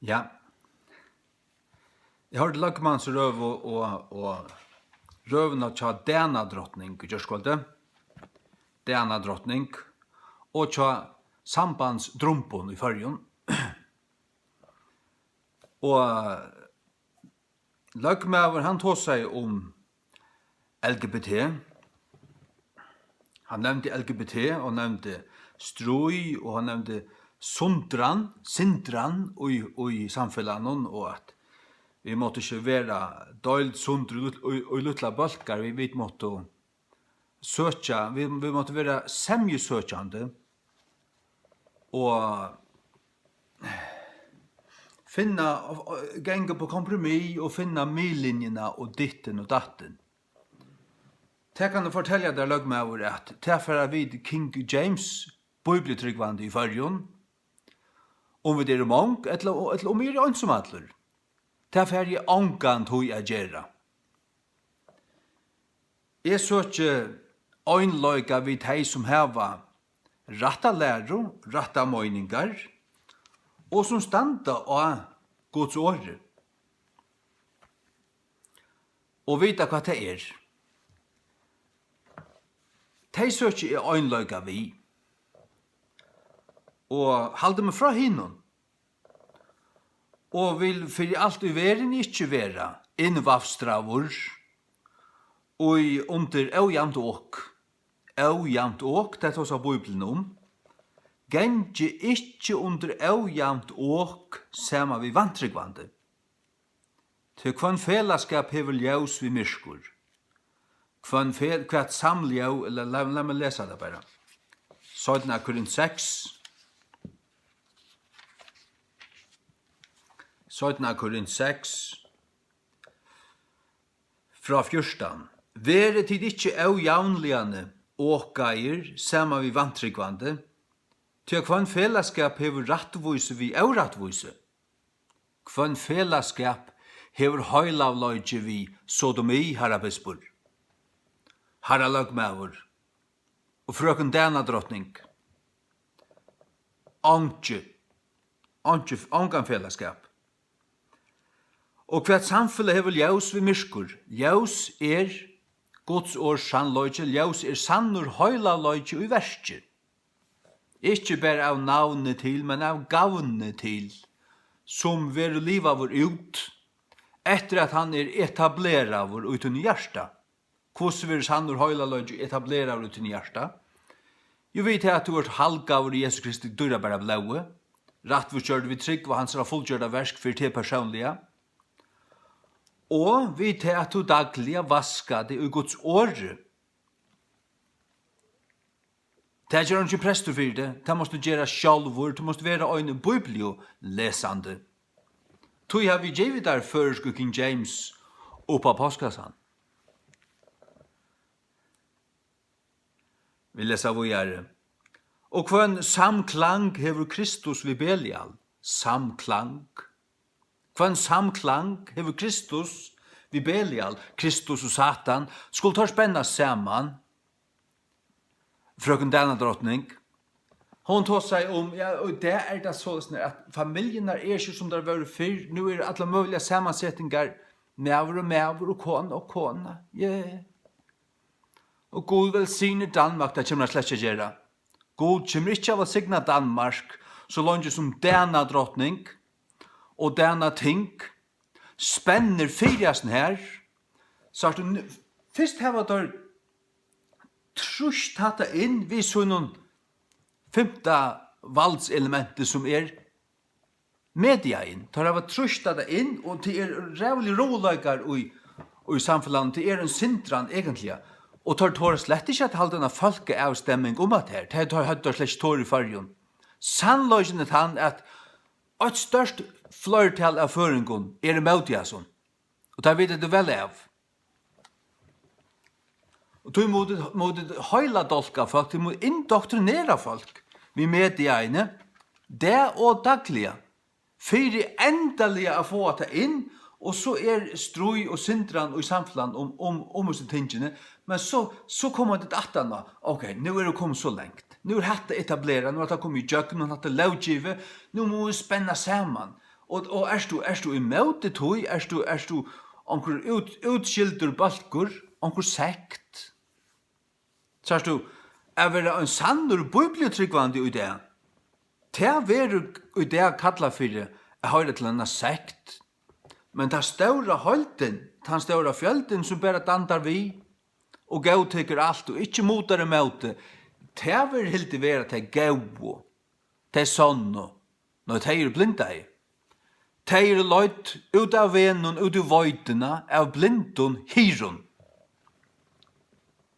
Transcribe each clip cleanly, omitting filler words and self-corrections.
Ja. Jeg hørte Lagmanns røv og røvene tja Dana drottning i Gjørskvalde. Dana drottning. Og tja sambandsdrumpon i Førjun. Og Lagmaver han tog seg om LGBT. Han nevnte LGBT og nevnte strøy og han nevnte sindran i samfellanen og at vi måtte ikke være døylt sundre og luttla balkar, vi måtte søkja, vi måtte være semjesøkjande og finna, gänga på kompromiss og finna midlinjerna og ditten og datten. Det kan du fortelle der Lagmaver at tilfæra vid King James bibeltryggvande i Førjun, om vi er mong, eller om vi er ansomadler. Tilfæra jeg angant hui a gjerra. Jeg så ikke øynløyga vid hei som heva ratta læro, ratta møyningar, og som standa av Guds åre. Og vita hva det er. De søker er øynløyga vi, og halde meg fra hinnom, og vil for alt i verden ikke være innvavstravur, og under øvjamt åk, det tar seg Bibelen om, genge ikke under øvjamt åk sama vi vantryggvande. Til hvann felaskap hever ljøs vi myrskur, hvat samljøv, eller la meg lese det bare. 17 Korint 6, 17 Korint 6, fra 14. Vere tid ikkje øvjavnligane åkeier, sama vi vantryggvande, til hvann felaskap hever rattvise vi øvrattvise. Hvann felaskap hever høylavløyge vi sodomi harabespur. Harra Lagmaver og frøken Dana drottning. Angan felaskap. Og hva samfunnet hever ljøs vi myrskur. Ljøs er Guds års sannløyge, ljøs er sannur høylavløyge i verskje. Ikke bare av navnet til, men av gavnet til, som vil liva vår ut, etter at han er etablera vår uten hjärsta. Hvordan vil sannur høylavløyge etablera vår uten hjärsta? Jo vet jeg at du er halgavur i Jesus Kristi dyrra bare av laue, rattvurskjørd vi trygg var hans fullgjørda versk for til personliga, og vi til at du dagliga vaska det i Guds åre. Det gjør han ikke prester for det, det måste gjøre sjalvor, det måste være øyne biblio lesande. Tog har vi givet der føresko King James oppa påskassan. Vi leser videre. Og hva samklang hever Kristus vid Belial? Samklang. Hva samklang hever Kristus vid Belial? Kristus og Satan skulle ta spenna saman. Frøken Dana drottning. Hon tog seg om, ja, og det er det sånn at familjen er ikke som det har vært før. Nå er det alle mulige sammansetninger. Mæver og kona. Yeah. Og Gud velsigner Danmark, det kommer slett ikke gjøre. Gud kommer ikke av å signa Danmark, så langt som Dana drottning og Dana ting spenner fyrjasten her, så at du først har vært trusht hatt inn vi sånn femte valdselementet som er media inn. Tar av trusht hatt inn, og det er rævlig rålager i samfunnet, det er en sintran egentlig. Og tar slett ikke at halde denne folkeavstemming om at her. Det tar slett ikke tår i fargen. Sannløgjen er han at et størst flertall av føringen er imot Jason. Og det vet du vel av. Og du må høyla dolka folk, du må indoktrinera folk. Vi mediene, det og dagliga. Fyrir endelig å få det inn, og så er strøy og sintran og samfunnet om disse tingene, men så kommer det attana. Ok, nå er det kommet så lengt. Nå er det etableret, nå er det kommet i jøkken, nå er det lovgivet, nå må vi spenna sammen. Og er du imot det tog, er du onkur utskildur balkur, onkur sekt. Så er du, er vera en sannur bibeltryggvandi i det. Det veru i det kalla fyrir er høyre til en sekt. Men ta ståra holden, ta ståra fjölden som bara dandar vi, og gauteker alt, og ikkje motar imot det, det vil hildi vera til gau, til sonno, når det er blinda i. Det er løyt ut av vennen, ut av vøytena, av blindun hirun.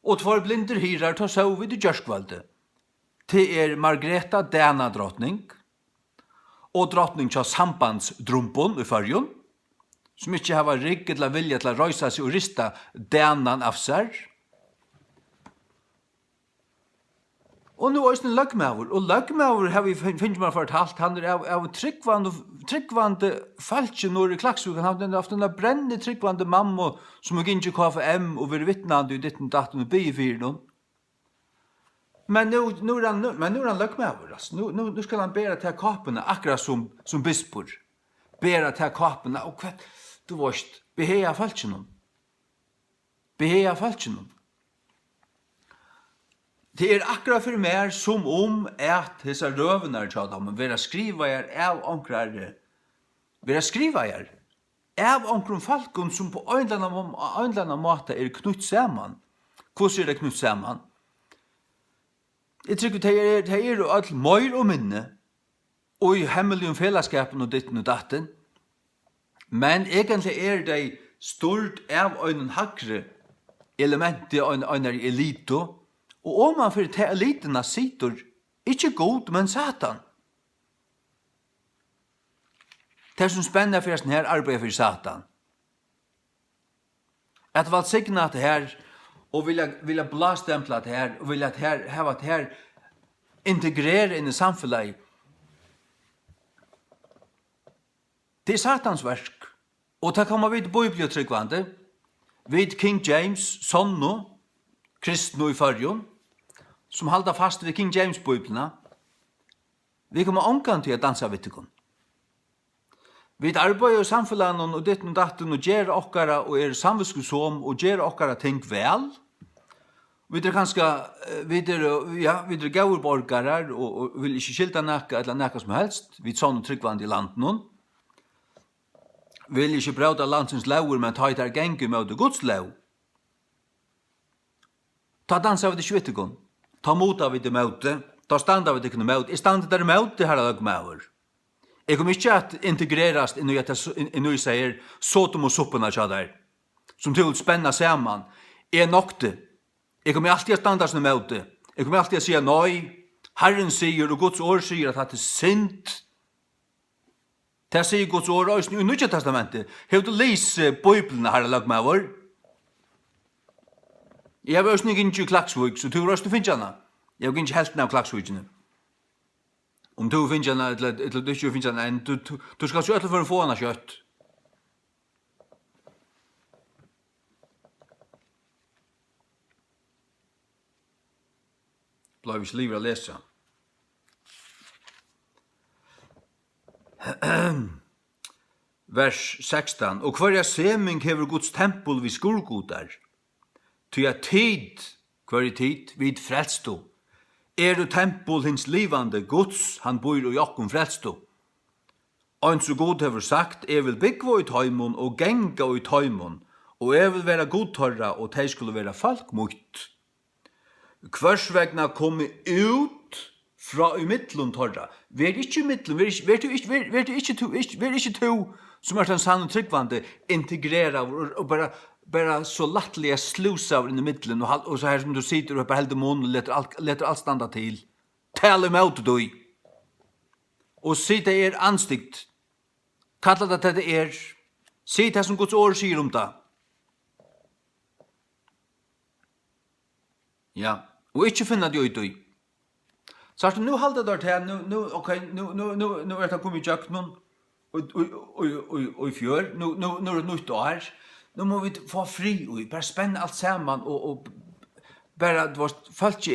Og tvær blinder hirar ta så vid i Gjørskvalde. Det er Margreta Dana drottning, og drottning til sambandsdrumpon i Fyrjun, som ikke har rigget til å vilja til å røysa seg og rista Danan av seg. Og nu er det løgmæver, og løgmæver har vi finnes man fortalt, han er av tryggvande falskje når i Klaksvik, han har haft en brennende tryggvande mamma som er ikke KFM og vil vittnande i ditten datten og bygge for noen. Men nu er han løgmæver, nu skal han bæra til kapene akkurat som bispor. Bæra til kapene, og hva, du varst, beheia falskje noen. Beheia falskje noen. Det er akkurat for meg som at disse røvene til dem, vera skriva av omkrar, vera skriva av omkring falken som på en eller annen måte er knutt sammen. Hvordan er det knutt sammen? Jeg tror det er jo alt møyr og minne, og i hemmelig fellesskapen og ditten og datten, men egentlig er det stort av en hakre element i en elito, og om man fyrir til elitena sitter, ikke god, men Satan. Det som spenner for sånn her arbeid for Satan. At valgt signa det her, og vilja blastempla det her, og vilja hava det her integrere inn i samfunnet. Det er Satans verk, og det kan man vite bibeltryggvande, vid King James, sonno, kristno i Fyrjun, som halda fast ved King James-bibelna, vi kommer omkant til å dansa vittikon. Vi arbeider i samfunnet og ditten og datten og gjer okkara og er samviskusom og gjer okkara ting vel. Vi er kanskje, vi er gauborgarar og vil ikke skilta nekka eller nekka som helst. Vi er sånn tryggvand i landet noen. Vi vil ikke brauta landsens lauer, men ta i der gengi med Guds lau. Ta dansa vi det vittikon. Ta mota vi det møte, ta standa vi det kunne møte. I standa der møte her er møver. Jeg kommer ikke at integreras inn i sier sotum og suppena tja der, som til å spenna saman. Jeg nokte. Jeg kommer alltid at standa som møte. Jeg kommer alltid at sige nei. Herren sier, og Guds ord sier at det er synd. Det sier Guds ord også i Nye Testamentet. Har du lest Bibelen her er møver? Jeg har også ikke Klaksvik, så du har også finnes henne. Jeg har ikke helten av Klaksvikene. Om du finnes henne, eller du ikke finnes henne, du skal så etter for å få henne kjøtt. Blei vi ikke livet å lese. Vers 16. Og hver seming hever Guds tempel vid skurgodar, ty at tid, hver i tid, vid frelsto. Er du tempel hins livande Guds, han bor og jokkum frelsto. Og så god hever sagt, jeg vil byggva i tøymon og genga i tøymon, og jeg vil være godtorra, og de skulle være folk mot. Hvers vegna komme ut fra i midtlun torra. Vær ikke i midtlun, vær ikke to, som er den sanne tryggvande, integrera og bara så lattliga slusa inn i middelen og så her som du sitter og bare helder munnen og leter alt standa til. Tale mot du. Og si det anstikt. Kalla det det Si det som Guds ord sier om det. Ja, og ikke finna det ut. Så nu halda det her, nu er det kommet i jøkken, og i fjør, nu er det nytt år. Nu må vi få fri og bare spenne alt sammen og bare folk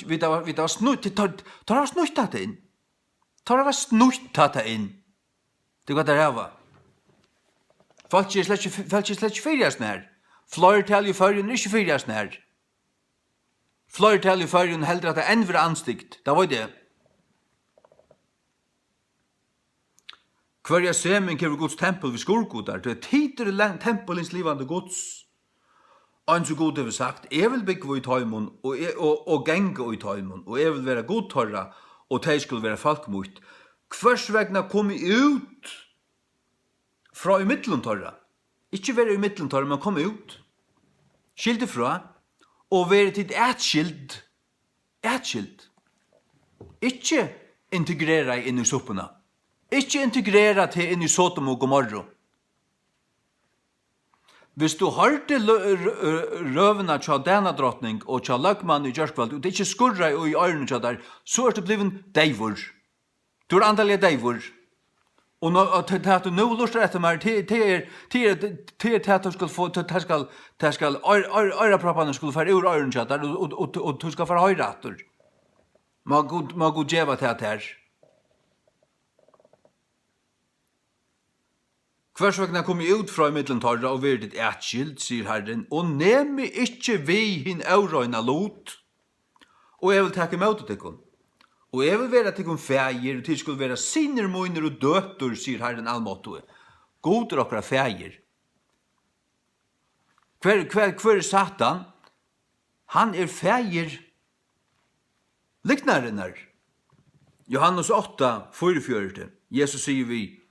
vi har snutt det inn. Ta det var snutt det inn. Det går där va. Folk är slett inte fyrjas när. Flertal i förrjun är inte fyrjas när. Flertal i förrjun heller att det än var anstikt. Det var det. Kvarja semen kever Guds tempel vid skurgodar. Det tider tempelins livande Guds. Og så god har sagt, jeg vil bygge i tøymon, og genge i tøymon, og jeg vil være godtørra, og de skulle være folkmot. Hvers vegna kom ut fra i middelentørra. Ikke være i middelentørra, men kom ut. Skilde fra, og være til etskild. Etskild. Ikke integrera inn i soppena. Ikke integrera til inn i Sodom og Gomorra. Hvis du hørte røvene til denne drottning og til løgmann i Gjørskvald, og det ikke skurrer i ørene til der, så er det blevet deivor. Du er antallet deivor. Og til at du nå lurer etter meg, til at du skal få, til skal øreproppene skulle få ur ørene til der, og du skal få høyre etter. Må Gud djeva til at her. Hvers vegna kom jeg ut fra i middelentørra og verdet etskild, sier Herren, og nemi ikkje vi hin aurøyna lot, og jeg vil takke med til tekon. Og jeg vil være tekon feir, og til skulle være sinner, moiner og døtter, sier Herren allmåttoe. God er okra feir. Hver er Satan? Han er feir liknaren her. Johannes 8, 44. Jesus sier vi,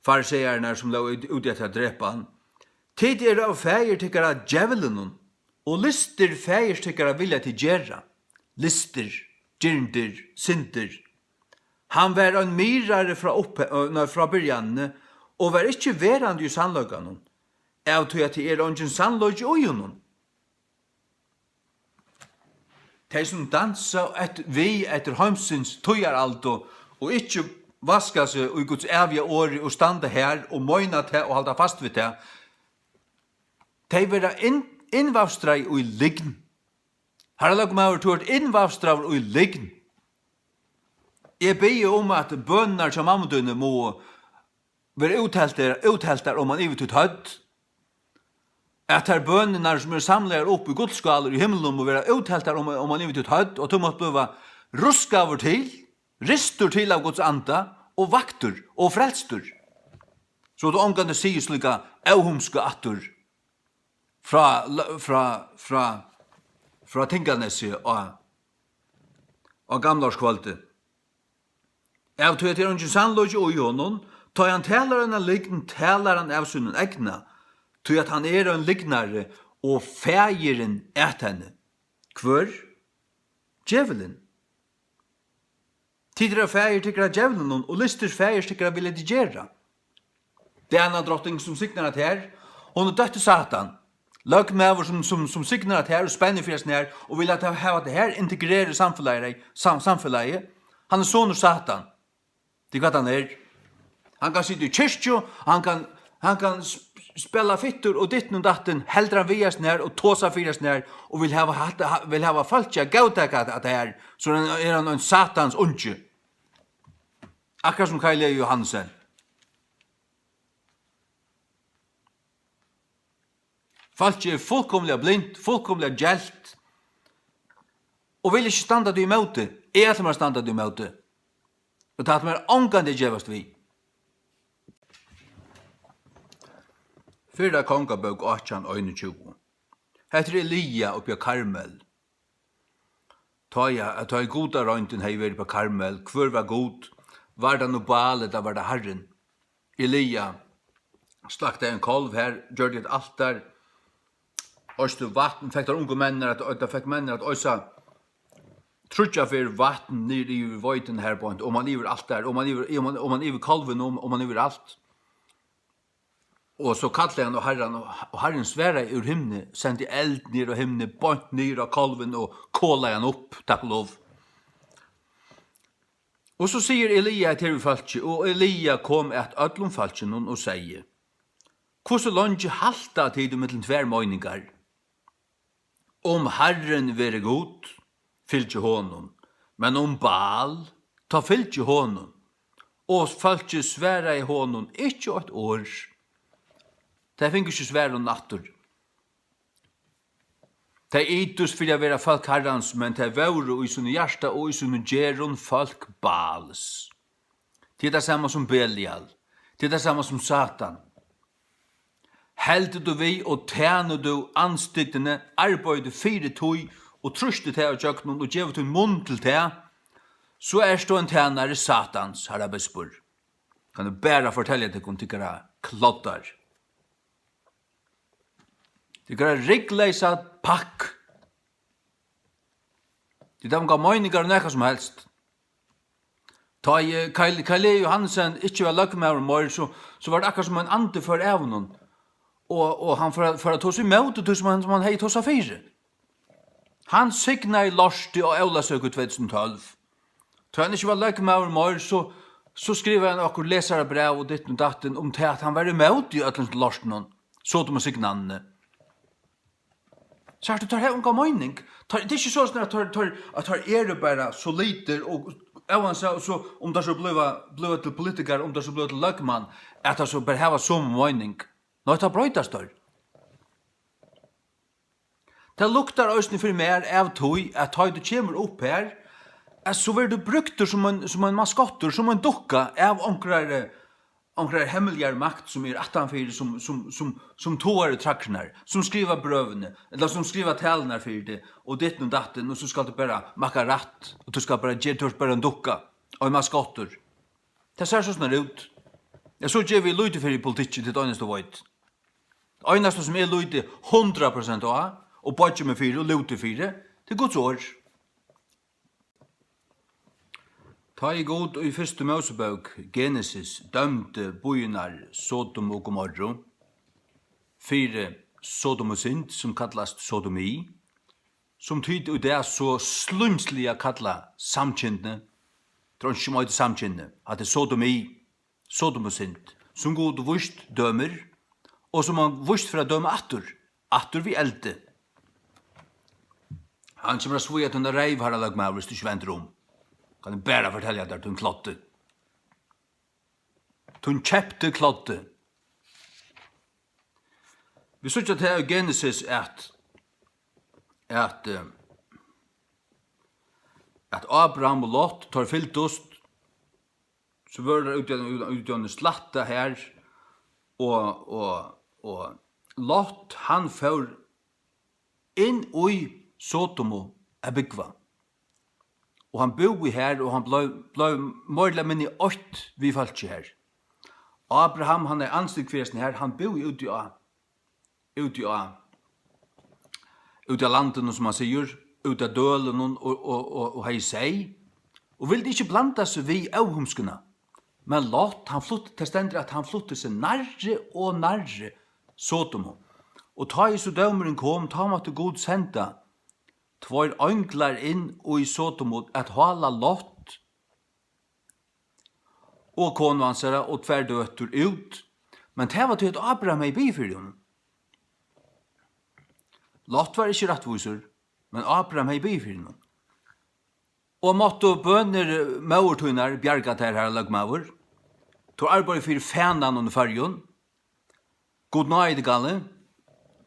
fariseerne som lå ut etter å drepe han. Tid er av feir tykkere djevelen, og lister feir tykkere vilja til gjerra. Lister, gyrnder, synder. Han var en myrare fra byrjanne, og var ikke verande i sannløgene. Av tog at det er ungen sannløg i øynene. De som dansa vi etter heimsins tøyer alt, og ikke vaska seg i Guds evige år og standa her og møyna til og halda fast ved det. De vera innvavstra i lign. Her er lagt meg over innvavstra i lign. Jeg ber om at bønner som mammudøyne må være uthelter om man ivet ut hødd. At her bønner som er samlet opp i godskaler i himmelen må være uthelter om man ivet ut hødd, og to måtte bli ruskaver til, ristur til av Guds anda, og vaktur, og frelstur. Så det omgående sier slika auhumske attur fra Tinganessi og gamlarskvalde. Av tog til ungen sannløg og jonon, tog han talaren av liggen, talaren av sunnen egna, tog at han er en lignare, og fægeren et henne. Hvor? Djevelen. Tidra fægir tykkara djevelen, og lister fægir tykkara vilja de gjerra. Det er en drottning som signar at her, hon er døtte Satan. Løgmever som signar at her, og spenner fyrir her, og vil at hava det her integrere samfunnet. Han er sonur Satan. Det er hva han er. Han kan sitte i kyrkjo, han kan spela fittur og ditten og datten, heldra vias nær og tåsa fyras nær, og vil hava falskja gautaka at det her, så er han en satans unge. Akkurat som Kaile Johansen. Falskja er fullkomlega blind, fullkomlega gjeldt, og vil ikke standa du i møte. Jeg er til å standa du i møte. Og det er mer ångande djevast vi. Fyrda kongabøk 18:21. Heter Elia oppi av Karmel. Ta i goda røynten hei væri på Karmel. Hvor var god? Var det noe bale, da var det Herren. Elia slakta en kolv her, gjør det et altar. Øyste vatten, fikk der unge menner, fikk menner at øysa trutja for vatten nir i vøyten her på, om man iver alt der, om man iver kolven, om man iver alt. Og så kallte han og Herren sværa ur himne, sendte eld nir av himne, bant nir av kolven og kåla han opp, takk og lov. Og så sier Elia til falskje, og Elia kom et ödlom falskje og sier, hvordan langt halta tid mellom tver møyningar? Om Herren være god, fylgje honom, men om Baal, ta fylgje honom. Og folk sværa i hånden, ikke et år. De fikk ikke svære om natter. De itus for å være folk herrens, men de våre i sine hjärsta og i sine gjeron folk bals. Det er det samme som Belial. Det er det samme som Satan. Heldet du vi og tjener du anstiktene, arbeider fire tog og truste til å gjøre noen og gjøre til munn til til, så du en tjenere Satans, herre bespur. Kan du bare fortelle at det kan tykkere klottar. Tykkere riggleisa pakk. Det er de meninger nekka som helst. Ta i Kalle Johansen ikke var løkkemever mor, så var det akkurat som en ante for evnen. Og han for å ta seg imot det som han hei ta seg fire. Han signa i Lorsti og Aulasøk 2012. Ta han ikke var løkkemever mor, så skriver han akkur lesere brev og ditt og datten om til at han var imot i øtlens Lorsti noen. Så de signanene. Så du tar her unga mening. Det er ikke sånn at det bare så lite og så om det så blev til politiker, om det så blev til løkman, at det så bare hava som mening. Nå det brøytas der. Det luktar òsne for mer av tog, at du kommer opp her, så vil du brukt som en maskottor, som en dukka av omkrar hemmeligere makt som attanfyr, som tårer traksjoner, som skriver brøvene, eller som skriver talene for det, og ditt og datten, og så skal du bare makka ratt, og du skal bare gjøre bare en dukka, og en maskottor. Det ser sånn ut. Jeg så gjør vi lydde for i politikk til det eneste veit. Det eneste som lydde 100% av, og badger med fire, og lydde fire, til Guds år. Ta i god og i første Mosebok, Genesis, dømte boinar Sodom og Gomorra, fire Sodom og synd, som kallast sodomi, som tyd og det så slumslige kalla samkynne, tror ikke mye samkynne, at det sodomi, Sodom og synd, som god vust dømer, og som han vust for å døme atter vi elde. Han kommer å svoja at hun reiv har lag med hvis du ikke venter om. Kan jeg bare fortelle deg at hun klotte. Hun kjepte klotte. Vi så ikke til Genesis at Abraham og Lot tar fyltost, så var det ut av en slatta her, og Lot, han får inn i Sotomo er byggva. Og han bor her, og han ble mørlig minni 8 vi falt ikke her. Abraham, han anstikkvirsen her, han bor ute av landet, som han sier, ute av dølen og hei seg, og ville ikke blanda seg vi avhumskene. Men Lot, han flyttet til stendet at han flyttet seg nærre og nærre Sotomo. Og ta i så dømeren kom, ta måtte god senda, tvær ønglar inn og i Sotomo at hala Lot og konu hansara og tvær døtter ut. Men det var til at Abraham i bifyrjon. Lot var ikke rettviser, men Abraham i bifyrjon. Og måtte bønner maurtunar bjarga til her lagmaur. To arbeid for fanan under farjon. God nøyde galle.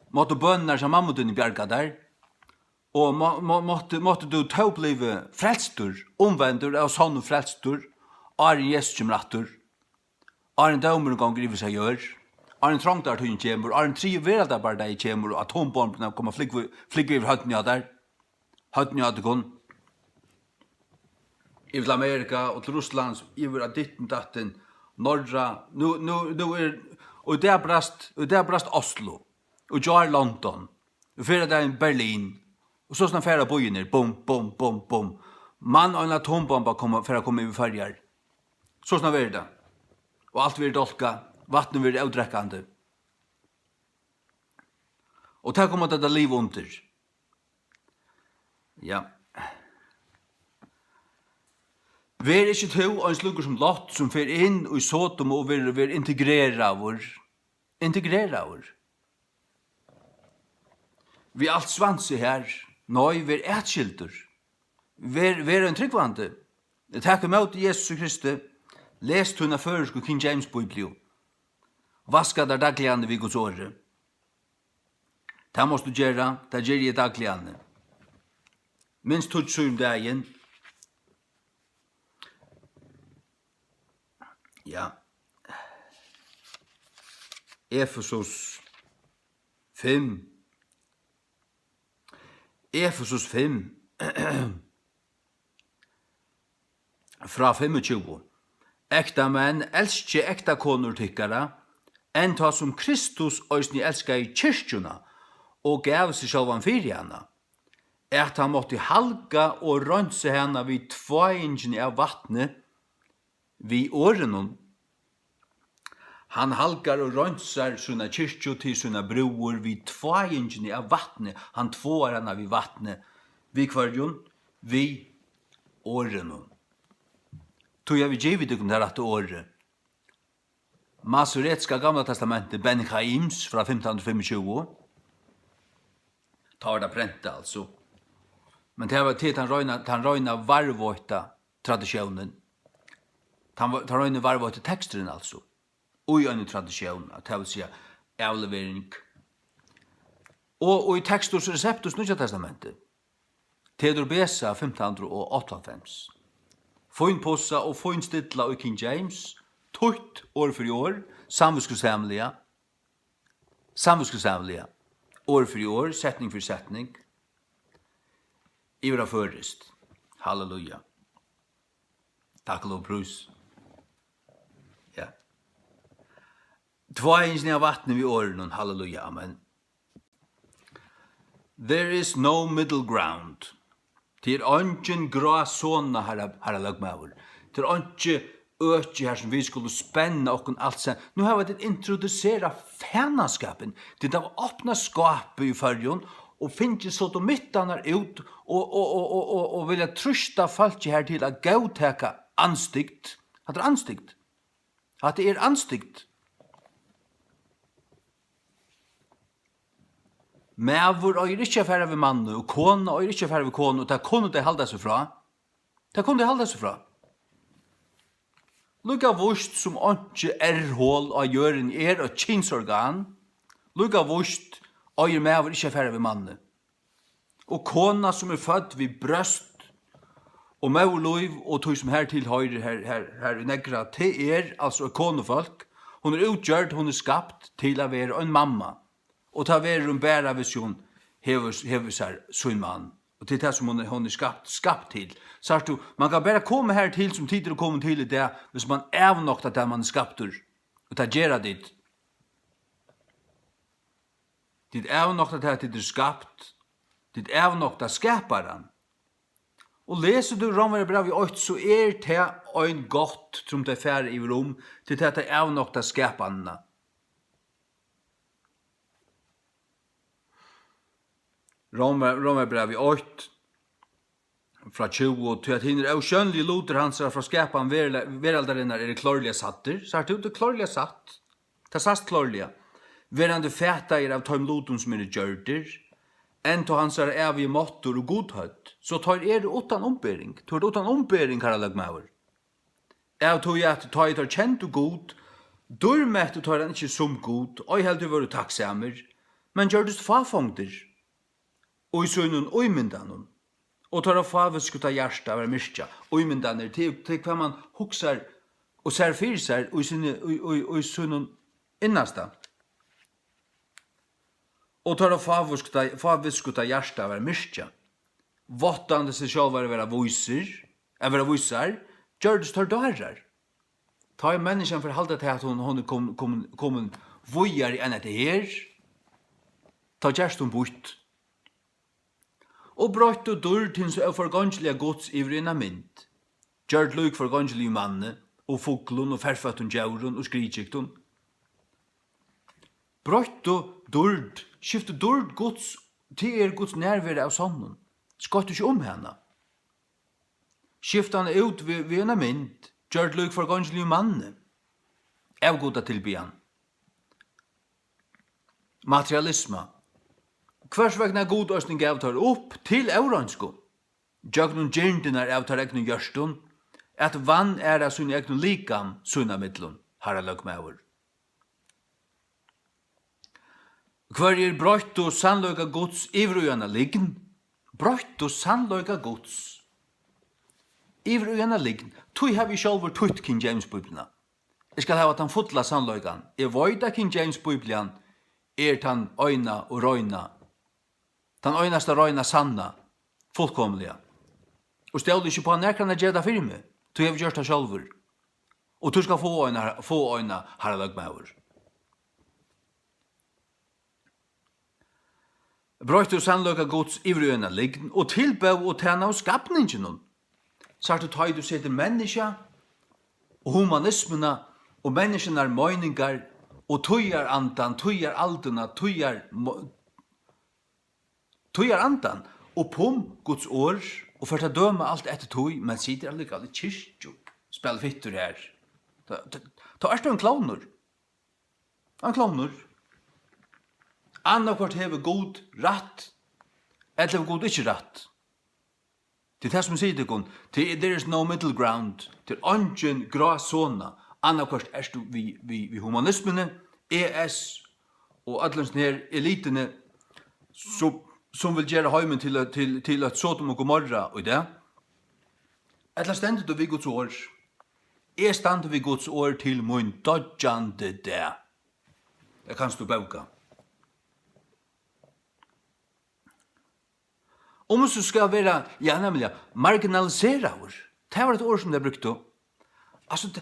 Måtte bønner som mammutun bjarga der. Og måtte du ta blive frelstur, omvendur av sånn frelstur, Arjen Jesus kommer atter, Arjen dømer en gang i seg gjør, Arjen trångtar tøyen kommer, Arjen tri verda bare deg kommer, og atombomberna kommer flykke over høtten ja der, høtten ja til kun, i Amerika og til Russland, i over ditten datten, Norra, og det er brast Oslo, og det er London, og fyrir det er Berlin, og så sånn færa bøyner, bom, bom, bom, bom. Man og en atombomba for å komme i farger. Så sånn er det. Og alt vil dolka, vattnet vil avdrekkande. Og der kommer dette liv under. Ja. Vi er ikke to og en slukker som Lot, som fer inn og i Sodom og vil integrera vår. Vi alt svanse her. Nei, vi er etskilder. Vi er en tryggvande. Jeg takker meg til Jesus Kristi. Les tunna føresku King James Biblio. Vaska der dagliande vi Guds åre. Ta måst du gjera, ta gjer jeg dagliande. Minst tutsum dagen. Ja. Efesus 5. Efesus 5. Fra 25. Ekta menn, elskje ekta konur tykkara, enn ta som Kristus òsni elska i kyrkjuna, og gav seg sjálvan fyrir hana. At han måtte halga og rønse hana vid tvaingene av vattnet, vid årenon. Han halgar og rønsar sina kyrkjo til sina broer vid tvaingene av vattnet. Han tvåar hana vid vattnet, vid kvarjon, vid årenon. Tog jeg vil givet deg det rette året. Masoretska gamla testamentet, Ben Chaims fra 1525. Tar det prente altså. Men det var til han røyna varvåta tradisjonen. Han røyna varvåta teksteren altså. Og i en tradisjon, det vil si avlevering. Og i Textus Receptus Nya testamentet, Theodor Besa 1598. Foin possa og foin stilla og King James, tøtt år for år, samvetskusamliga, år for år, setning for setning, ivra førest. Halleluja. Takk og lov prus. Ja. Tvaingene av vattnet vid åren, halleluja, amen. There is no middle ground. Det ongen grå sånne herre lagmaver. Det ongen økje her som vi skulle spenne okken alt sen. Nå har vi introdusera fænaskapen. Det har åpna skapet i fyrjon, og finnes sodomittarna ut, og vilja trusta folk her til å gauteka anstikt. At det er anstikt. At det er anstikt. Mævur og ikke affæra ved mannen, og kone og ikke affæra ved kone, og det kunne de halda seg fra. Lukka vust som ikke hål av gjøren og kinsorgan, lukka vust og mævur ikke affæra ved mannen. Og kona som født ved brøst, og mævur loiv, og tog som hertil høyre her i negra, til altså konefolk. Hun utgjørt, hun skapt til å være en mamma. Og ta verum bæra vision hever seg sin mann. Og til det som hun skapt til. Så du, man kan bare komme her til som tider å komme til i det, hvis man avnokta det man skaptur. Og ta gjerra dit. Dit avnokta det til skapt. Dit avnokta skaparan. Og leser du Romare brev i 8, så det ein godt som det færre i rom til det avnokta skapanna. Romerbrev i 8, fra 20, til at hinner av skjønlige loter hans fra skapan veraldarinnar klorlige satter. Så det er klorlige satt. Det er sast klorlige. Verande fæta av tøym loten som gjørder, enn til hans evige måttor og godhøtt, så tar utan ombering. Tar utan ombering, kara lagmaver. Jeg tog at tar kjent og god, durmett tar han ikke som god, og helt du var takksamer, men gjørdest fafongder, og i sønnen oimyndanen, og tar av faveskuta hjärsta av myrkja, oimyndaner, til hva man huksar og ser fyrir seg, og i sønnen innasta. Og tar av faveskuta hjärsta av myrkja, vottande seg sjálv å være voiser, gjørdest tar dørar. Ta i menneskjen for halda til at hun er kommet voier i enn etter her, ta gjerst hun bort. Og brøtt og dør til så forgangelige gods i vrina mynd. Gjørt luk forgangelige manne, og foklun, og ferfattun djaurun, og skrikjiktun. Brøtt og dørd, skifte dørd gods, til gods nærvære av sonnen. Skott ikke henne. Skifte han ut ved en mynd, gjørt luk forgangelige manne, av goda tilbyan. Materialisma. Hvers vegna god østning avtar opp til euransko. Jøgnun gjerdinar avtar egnu gjørstun, at vann av sin egen likam sunna mittlun, herra løgmæver. Hver brøtt og sannløyga gods ivrujana liggen, brøtt og sannløyga gods. Ivrujana liggen, tui har vi sjálfur tutt King James-biblina. Jeg skal hava den fotla sannløygan. Jeg veit at King James-biblian tan øyna og røyna, den øynasta røyna sanna, fullkomliga. Og stjål ikke på nærkana gjeda fyrir meg, tu har vi gjort det sjálfur. Og tu skal få øyna herra løgmæver. Brøyt og sannløyga gods ivrujana liggen, og tilbøv og tæna av skapningen. Sagt du tar du setter menneska, og humanismena, og menneskenar møyningar, og tøyar andan, tøyar alduna, tøyar andan, og pom Guds år, og for å døme alt etter tøy, men sitter allikevel i kyrkjo, spiller fittur her. Ta er du en klovner. En klovner. Annakvart hever god ratt, eller god ikke ratt. Det er det som sier det kun, there is no middle ground, til ungen grasona, annakvart er du vi humanismene, ES og allans nær elitene, som vil gjøre heimen til at Sodom og Gomorra og det. Eller stendet du vi Guds år? Stendet vi Guds år til mun dodjande det. Det kan du bauka. Om så skal være, nemlig, marginalisera år. Det var et år som det brukte. Altså,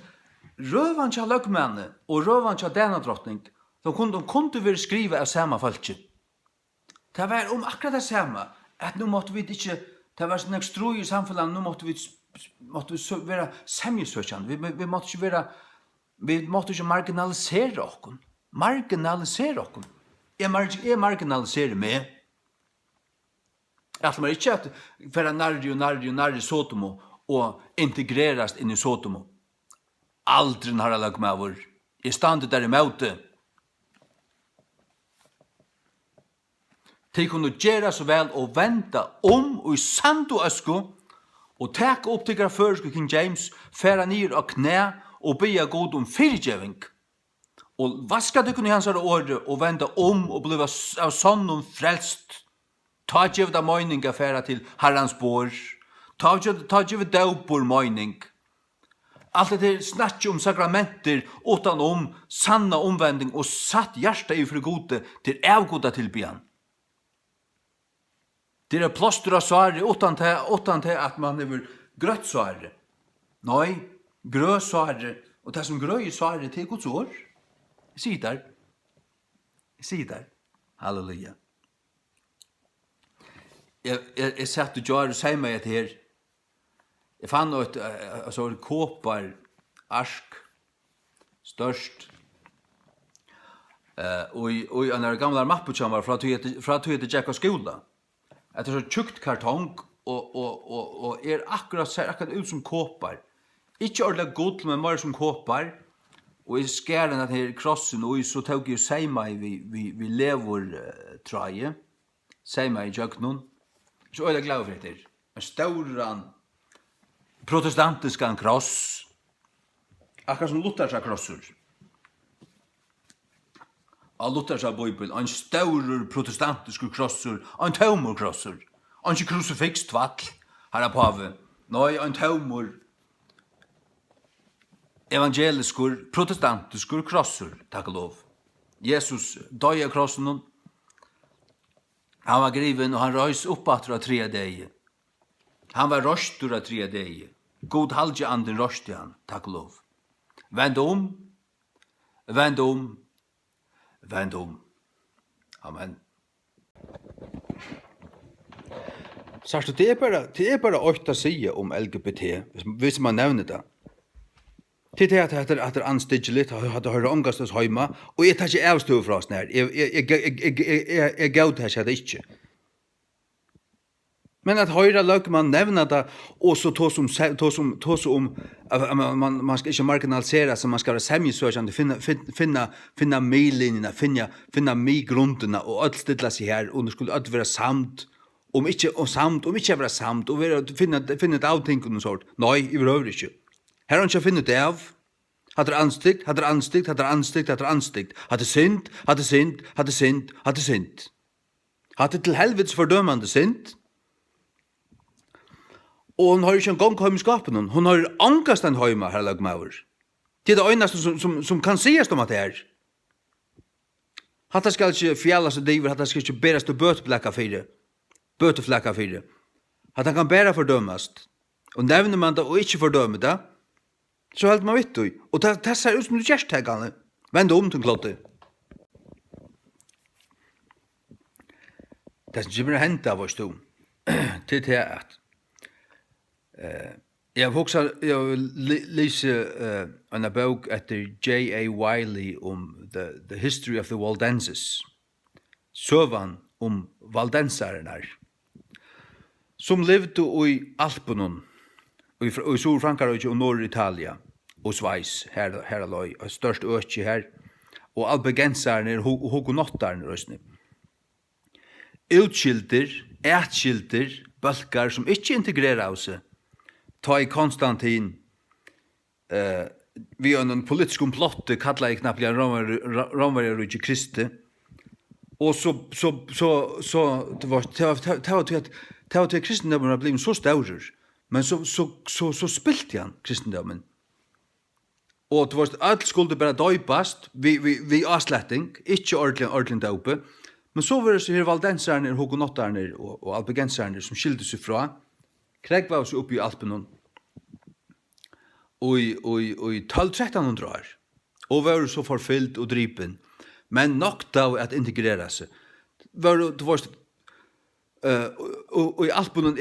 røvan tja løgmenne og røvan tja denadrottning, de kunne være skrive av samme falskje. Det var akkurat det samme, at nå måtte vi ikke, det var sånn ekstroi i samfunnet, nå måtte vi være semjesøkjande, vi måtte ikke marginalisere okken. Jeg marginaliserer meg. At man ikke at for nærri Sotomo og integrerast inn i Sotomo. Aldri har jeg lagt meg over. Jeg standet der i møte. De kunne gjøre så vel og vente om og i sand og øsko og takke opp til førske King James, færa nir av knæ og be god om fyrtjeving. Og vaska du kunne i hans åre og vente om og bli av sånn om frelst. Ta gjevda møyning affæra til herrans bor. Ta gjevda daubor møyning. Alt det snatch om sakramenter utan sanna omvending og satt hjärsta i för gode til avgoda tilbyan. Det er plåster av svare utan til at man er grøtt svare. Nei, grø svare. Og det som grøy svare til Guds år. Jeg sier der. Halleluja. Jeg satt og gjør og sier meg at her, jeg fann et kåpar arsk, størst, og en av gamle mapputjammer fra tog til Jack og skola. Et så tjukt kartong, og ser akkurat ut som kåpar. Ikke ordentlig god, men mer som kåpar. Og jeg skjer den her krossen, og så tog jeg sier meg vi lever traje, sier meg i jøknen. Så er jeg glad for det. En stauran protestantiska kross. Akkurat som Luthersa krosser. Av Luthersa bibel, en staurur protestantiska krosser, en taumur krosser. En ikke krucifix tvall, herra pave. Nei, en taumur evangeliskur, protestantiskur krosser, takk og lov. Jesus døy av krossen, han var griven og han røys opp av 3 dager. Han var røstur av 3 dager. God halde anden røste han, takk og lov. Vend om. Amen. Sagt det er bare 8 sider om LGBT, hvis man nevner det. Det er at det er anstidselig, at det hører omgastes heima, og jeg tar ikke avstøv fra oss nær. Jeg gav det her ikke. Men at høyre løgman nevner det, og så tås om man skal ikke marginalisere, så man skal være semjesøkjende, finne mi-linjene, finne mi-grundene, og alt stille seg her, og det skulle alt være samt, om ikke være samt, og finne et avting og sånt. Nei, jeg vil øvrig ikke. Her han ikke finnet det av. Hadde anstikt, hadde anstikt, hadde anstikt, hadde anstikt. Hadde synd, hadde synd, hadde synd, hadde synd. Hadde til helvets fordømende synd. Og hun har ikke en gang hjemme i skapen. Hun har angast en hjemme, herre lagmaur. Det det eneste som kan sies om at det er. Hatta skal ikke fjalla seg diver, hatta skal ikke berast til bøteflekka fire. Bøteflekka fire. Hatta kan bæra fordømast. Og nevner man det og ikke fordømer det, så heldur man vitt. Og det ser ut som du gjerst heggane. Vend om til klotte. Det som kommer hent av oss til det at jeg har lese en bok etter J.A. Wiley om the History of the Waldenses. Søvan om valdensarene som levde i Alpen, i Sur-Frankrike og Nord-Italia, og Sveis, her aløy, og størst økje her, og albergensarene og hugonottarene røsne. Utskilter, ætskilter, bølgar som ikke integrerer av seg, ta i Konstantin, vi har en politisk plotte, kallar jeg knapt romverjer og ikke Kristi, og det var til kristendommen har blivit så staurer, men så spilte han kristendommen. Og det var alt skulle bare døypast, vi avsletting, ikke ordentlig døype, men så var det så her valdensarene, hugonottarene og albergensarene som skilte seg fra, kreg var seg oppe i Alpen, og i 12-1300 år, og var så forfyllt og dripen, men nok da at integrera seg. Og i Alpen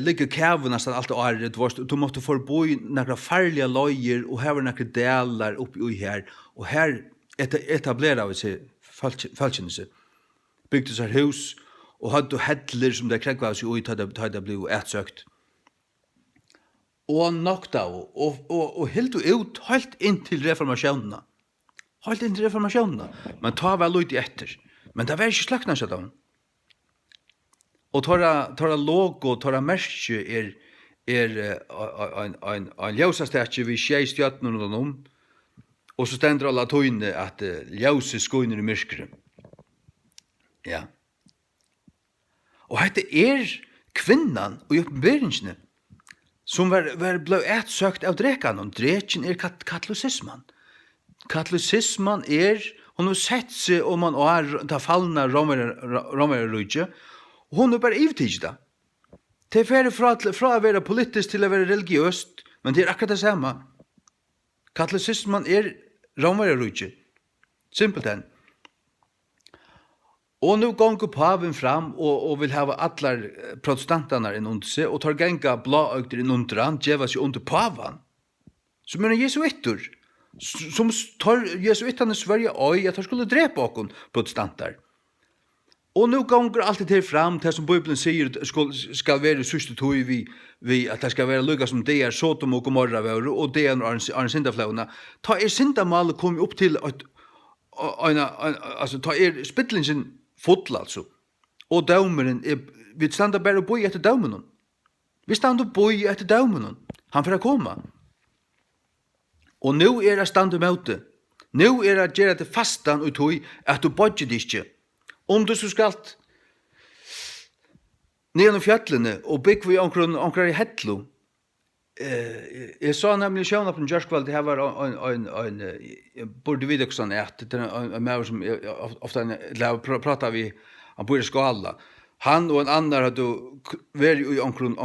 ligger kæven nesten alt året, du måtte forbo i nekra farlige løyer, og her var nekra delar oppi her, og her etablerer vi seg falskene seg, bygde seg hus, og hadde hettler som det krekva seg ut, hadde det blivet etsøkt. Og nok da, og helt ut, helt inn til reformasjonene. Helt inn til reformasjonene. Men ta vel ut i etter. Men det var ikke slakna seg da. Og tar logo, tar merke en ljøsastekje vi skjei stjøtnen og så stender alle tøyne at ljøse skoiner i myrkere. Ja. Og dette kvinnan og oppenberingsene som ble etsøkt av drekan, og dreken katolisismen. Katolisismen hun har sett seg om man har ta fallna romerrujje, og hun bare ivtidig da. Det er fra å være politisk til å være religiøst, men det akkurat det samme. Katolisismen romerrujje. Simpelthen. Og nu gonger paven fram og vil ha alle protestantarna innunder seg, og tar genga blåøgter innunder han, djeva seg under paven. Som jesuitter, som tar jesuitterne i Sverige oi, at de skulle drepe okkur protestantar. Og nu gonger alltid til fram, til som Bibelen sier, skal være sørste tog vi at det skal være lukka som det Sodom og Gomorra våre, og det Arne Sindaflauna. Ta syndamalet kom opp til altså ta spittlingen fotl, altså. Og daumeren vi standa bare og boi etter daumenen. Vi standa og boi etter daumenen. Han får komme. Og nå det stand med det. Nå det gjøre det fastan ut i at du bodger det ikke. Om du så skal ned fjallene og bygge vi omkring i Hettlo. Jeg sa nemlig sjøvna på en Gjørskvall, det her var en burde vidoksan at det en maur som ofta pratar vi, han bor i Skala. Han og en annan hadde vært i omkring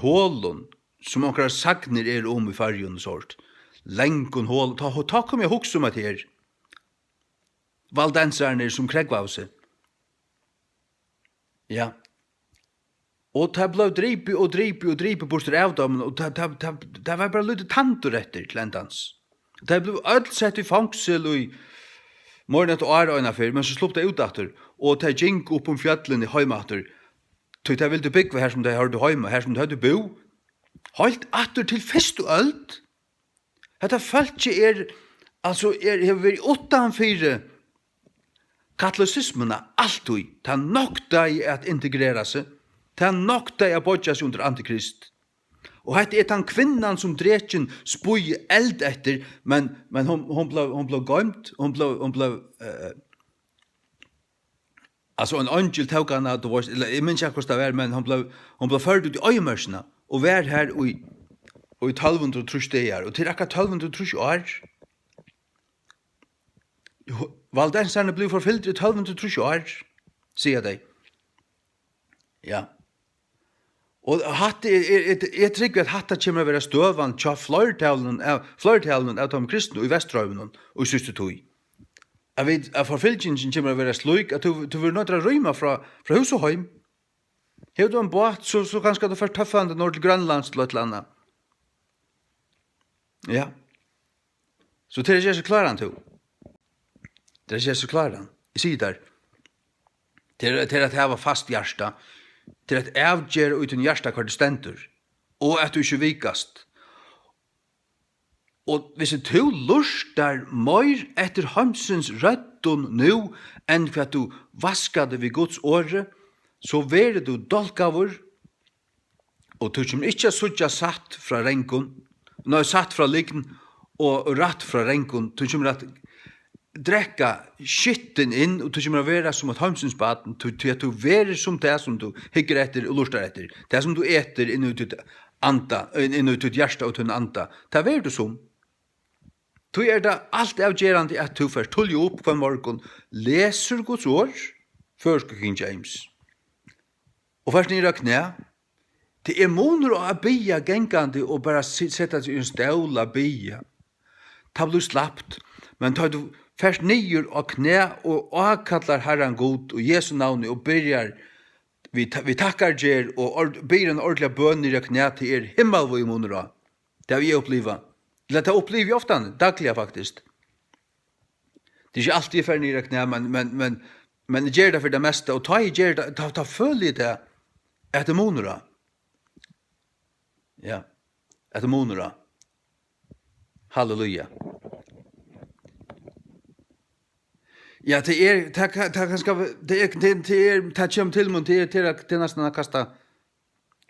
hålen, som omkring sagner om i fargen og sort. Lengon hål, ta kom jeg hokse om at her. Valdensarene som kregvause. Ja. Og det ble dripi bort av dem, og det var bare litt tantor etter til endans. Det ble alt sett i fangsel og i morgen etter årene før, men så slupp det ut etter, og det gikk opp om fjallene i heimater, til det ville bygge her som det hørte heima, her som det hørte bo, halt etter til fest og alt. Dette følt ikke altså har vært utenfor katolisismen alltid, det nok deg at integrera seg, det nok deg å bodja seg under antikrist. Og hette den kvinnan som dreken spui eld etter, men hon blev gømt, hon blev alltså en angel tog han att det var, eller jag minns inte vad det var, men hon blev förd ut i öjmörsna och var här och i 1230 dagar, och till akkurat 1230 år Valdensarna blev forfyllt i 1230 år, sier de. Ja. Og jeg trygger at hatta kommer å være støvan til flørtalen av de kristne i Vestrøven og i siste tog. Jeg vet at forfylltingen kommer å være slik at du vil nødt til å røyme fra hus og heim. Har du en båt, så kanskje du får tøffende når til Grønlands til et eller annet. Ja. Så til jeg så klarer han til. Det er ikke så klarer han. Jeg sier der. Til at jeg var fast hjärsta, til at avgjør uten hjärsta hva det stender, og at du ikke vikast. Og hvis du lustar mer etter hamsens røddun nu, enn hva du vaskade vid Guds åre, så være du dolkavur, og du kommer ikke suttja satt fra renkun, satt fra liggen, og ratt fra renkun, du kommer at drekka skitten inn, og du kommer å være som et hamsensbaten, til at du være som det som du hikker etter og lustar etter, det som du eter inn ut ditt hjärsta og til anda, det er du som. Du er det alt avgjerande at du først tullje opp hver morgen, leser Guds år, først King James. Og først nere knæ, det er måneder å bia gengande og bare sette seg i en stål og bia. Det blir slappt, men tar du først nyer og knæ og avkallar Herren god og Jesu navn og byrjar vi takkar gjer og byrjar en ordentlig bøn nere knæ til himmelvå i måneder. Det har vi opplivet. Det opplever vi ofte, dagliga faktisk. Det er ikke alltid for nere knæ, men jeg gjør det for det meste, og ta jeg gjør det, ta følge det etter måneder. Ja, etter måneder. Halleluja. Ja, det kommer til mun det er nesten å kaste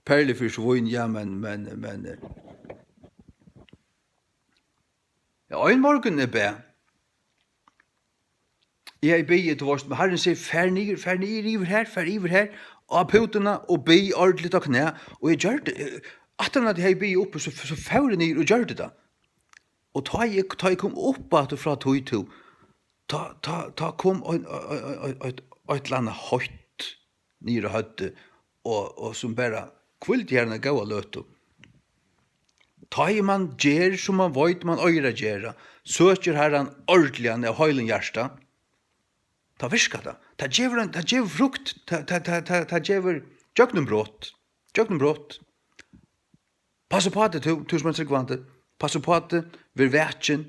perlefyrs og vinn, ja, men ja, en morgen er be. Jeg be til vårt, men Herren sier, fær iver her, av putene, og be ordentlig av knæ, og jeg gjør det. At jeg be oppe, så fær jeg ned og gjør det da. Og ta jeg kom opp at fra tog til, ta kom et eller annet høyt nere høyt, og som bare kvilt gjerne gå og løte. Ta i man gjer som man vet man øyre gjerra, søker Herren ordelig av høylen hjärsta, ta virka det. Ta gjever frukt, ta gjever jøgnumbrott. Passa på det, tu som er tryggvante. Passa på det, vi vætjen,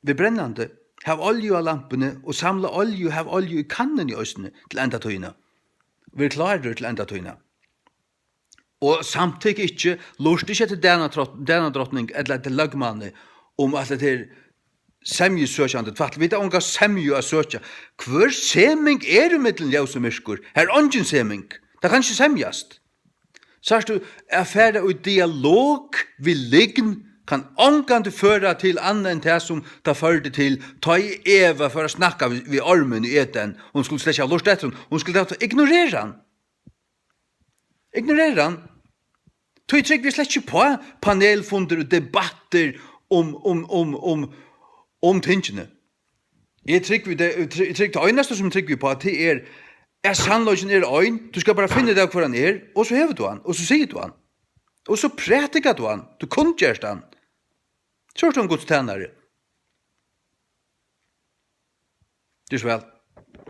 vi brennande. Hav olje av lampene, og samla olje, hav olje i kannen i østene til enda tøyna. Vi klarer til enda tøyna. Og samtidig ikke, lurt ikke til denne drottning, eller til lagmannet, at det er semjesøkjande. Vi tar unga semju av søkja. Hver seming er i middelen ljøs og myrskur? Her er ungen seming. Det kan ikke semjast. Sørst du, affæra og dialog vi liggen, kan ångande føra til annet enn det som det førte til ta i Eva for å snakka ved armen i eten. Hun skulle slett ikke ha lurt etter henne. Hun skulle ignorere han. Tog trygg vi slett ikke på panelfunder og debatter om tingene. Jeg trygg det øyneste som trygg vi på at det er sannløgjen er øyn, du skal bare finne det hvor han er, og så hever du han, og så sier du han. Og så prætiker du han, du kunngjørst han. Så er det en Guds tjenere. Det er så vel.